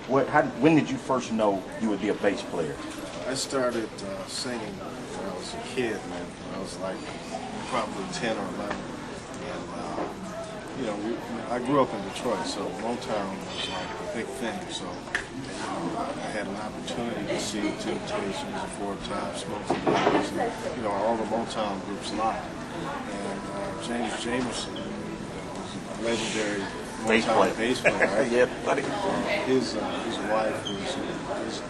When did you first know you would be a bass player? I started singing when I was a kid, man. When I was like probably 10 or 11. And, I grew up in Detroit, so Motown was like a big thing. So, I had an opportunity to see Temptations, The Four Tops, Smokes and Brothers, and, all the Motown groups live. And James Jamerson was a legendary Motown bass player, right? Yeah, buddy. His wife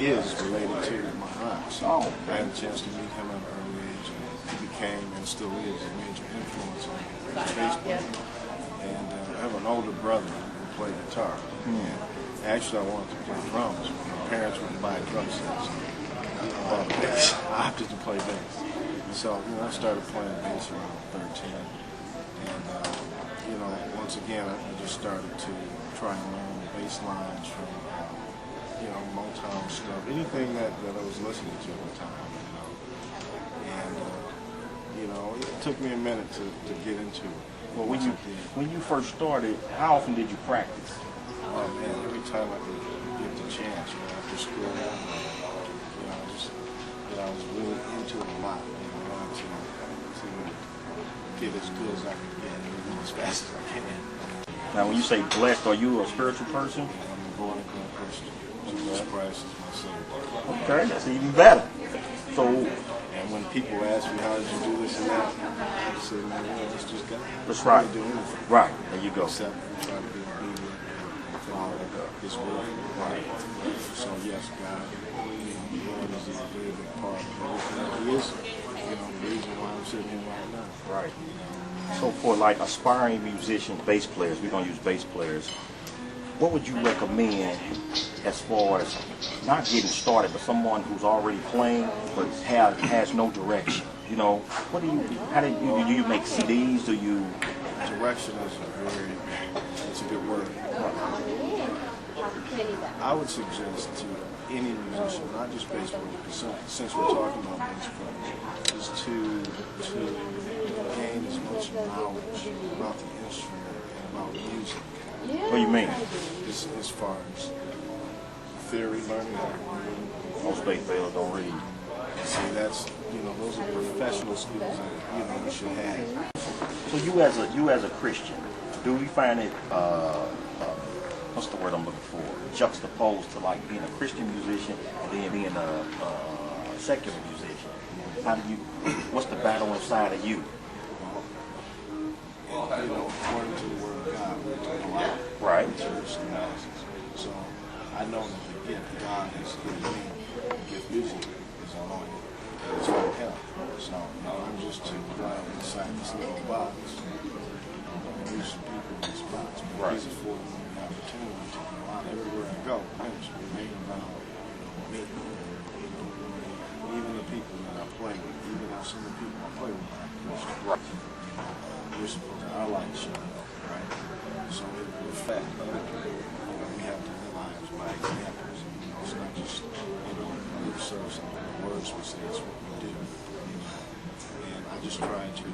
is related to my aunt. So I had a chance to meet him at an early age, and he became and still is a major influence on me as a bass player. And I have an older brother who played guitar. And actually, I wanted to play drums, but my parents wouldn't buy drum sets. I bought a bass. I opted to play bass. So I started playing bass around 13. And once again, I just started to try and learn bass lines from Motown stuff, anything that I was listening to at the time. And it took me a minute to get into it. Well, when you first started, how often did you practice? Oh man, every time I could get the chance, after school, I was really into it a lot. I wanted to get as good as I could get, as fast as I can. Now, when you say blessed, are you a spiritual person? I'm a born-again Christian. Jesus Christ is my Savior. Okay, that's even better. So, and when people ask me how did you do this and that, I say, man, it's just God. That's right. I do anything. Right, there you go. Except try to be obedient and follow His will. Right. So yes, God, the Lord is a very big part of everything. He is, the reason why I'm sitting here right now. Right. So for like aspiring musicians, bass players, we're gonna use bass players. What would you recommend as far as not getting started, but someone who's already playing but has no direction? How do you make CDs? Do you? Direction is it's a good word. I would suggest to any musician, not just bass players, since we're talking about bass players, is to gain as much knowledge about the instrument and about music. What do you mean? As far as theory, learning how to read. Most bass players don't read. See, that's those are professional skills that you should have. So you as a Christian, do you find it what's the word I'm looking for? Juxtaposed to like being a Christian musician and then being a secular musician? What's the battle inside of you? According to the Word of God, we're doing a lot. Right. So I know that the gift God has given me, the gift music, is anointed. It's from Him. So I'm just to fly inside this little box and reach some people in this box. But He's affording me the opportunity to go out everywhere I go. Ministry, make about me. Even the people that I play with, even if some of the people I play with are Christian. We're supposed to our light shine, right? So it will affect other people. We have to live lives by examples. It's not just lip service and the words we say, it's what we do. And I just try to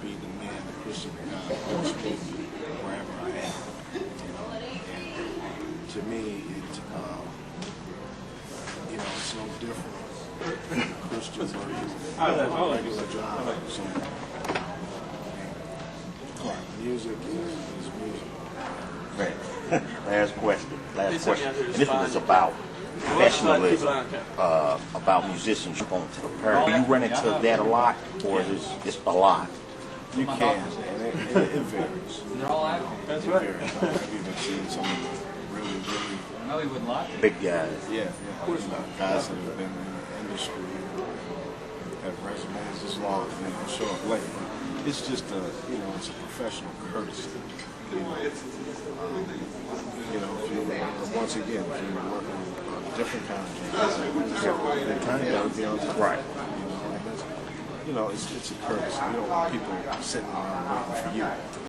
be the man, the Christian that God wants me to be wherever I am. And to me, it's no different. Christian version of a regular job or something. Music is music. Right. Last question. And this one is about professionalism, about musicians you want to prepare. Do you run into that a lot, or is it a lot? You can, and it varies. It varies. I've even seen some really big guys. Yeah, of course not. Guys that have been in the industry, have resumes as long as they can show up late. It's just it's a professional courtesy. Once again, if you're working on a different kind of jobs, they kind of got to be on time. Right. It's a courtesy. You don't want people sitting around waiting for you.